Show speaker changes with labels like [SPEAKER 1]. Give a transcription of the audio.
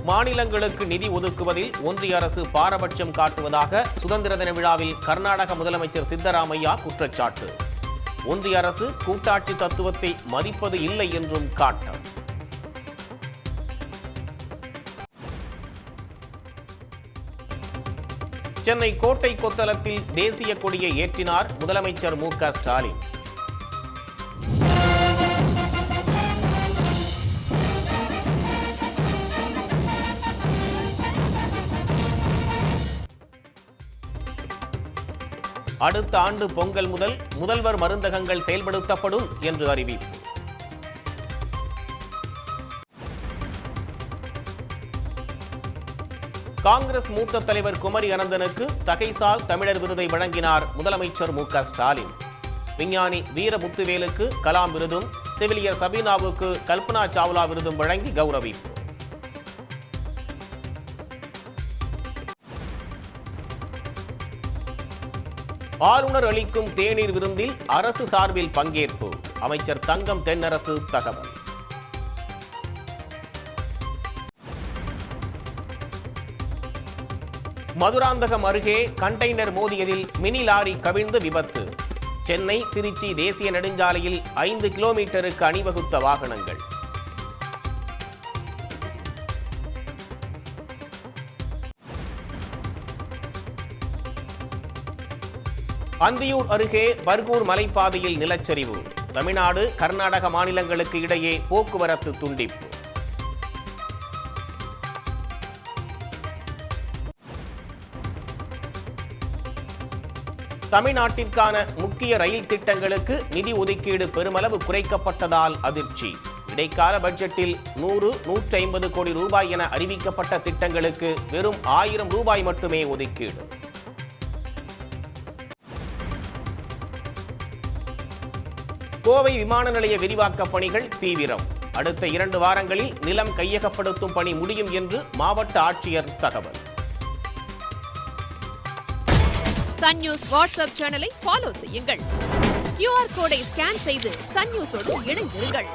[SPEAKER 1] மாநிலங்களுக்கு நிதி ஒதுக்குவதில் ஒன்றிய அரசு பாரபட்சம் காட்டுவதாக சுதந்திர தின விழாவில் கர்நாடக முதலமைச்சர் சித்தராமையா குற்றச்சாட்டு. ஒன்றிய அரசு கூட்டாட்சி தத்துவத்தை மதிப்பது இல்லை என்றும் காட்டம். சென்னை கோட்டை கொத்தளத்தில் தேசிய கொடியை ஏற்றினார் முதலமைச்சர் மு.க. ஸ்டாலின். அடுத்த ஆண்டு பொங்கல் முதல் முதல்வர் மருந்தகங்கள் செயல்படுத்தப்படும் என்று அறிவிப்பு. காங்கிரஸ் மூத்த தலைவர் குமரி அனந்தனுக்கு தகைசால் தமிழர் விருதை வழங்கினார் முதலமைச்சர் மு.க. ஸ்டாலின். விஞ்ஞானி வீரமுத்துவேலுக்கு கலாம் விருதும், செவிலியர் சபீனாவுக்கு கல்பனா சாவ்லா விருதும் வழங்கி கௌரவிப்பு. ஆளுநர் அளிக்கும் தேநீர் விருந்தில் அரசு சார்பில் பங்கேற்பு. அமைச்சர் தங்கம் தென்னரசு தகவல். மதுராந்தகம் அருகே கண்டெய்னர் மோதியதில் மினி லாரி கவிழ்ந்து விபத்து. சென்னை திருச்சி தேசிய நெடுஞ்சாலையில் 5 கிலோமீட்டருக்கு அணிவகுத்த வாகனங்கள். அந்தியூர் அருகே பர்கூர் மலைப்பாதையில் நிலச்சரிவு. தமிழ்நாடு கர்நாடக மாநிலங்களுக்கு இடையே போக்குவரத்து துண்டிப்பு. தமிழ்நாட்டிற்கான முக்கிய ரயில் திட்டங்களுக்கு நிதி ஒதுக்கீடு பெருமளவு குறைக்கப்பட்டதால் அதிர்ச்சி. இடைக்கால பட்ஜெட்டில் 100-150 கோடி ரூபாய் என அறிவிக்கப்பட்ட திட்டங்களுக்கு வெறும் 1000 ரூபாய் மட்டுமே ஒதுக்கீடு. கோவை விமான நிலைய விரிவாக்க பணிகள் தீவிரம். அடுத்த 2 வாரங்களில் நிலம் கையகப்படுத்தும் பணி முடியும் என்று மாவட்ட ஆட்சியர் தகவல்.
[SPEAKER 2] சன் நியூஸ் வாட்ஸ்அப் சேனலை ஃபாலோ செய்யுங்கள். QR கோடை ஸ்கேன் செய்து சன் நியூஸோடு இணைந்திருங்கள்.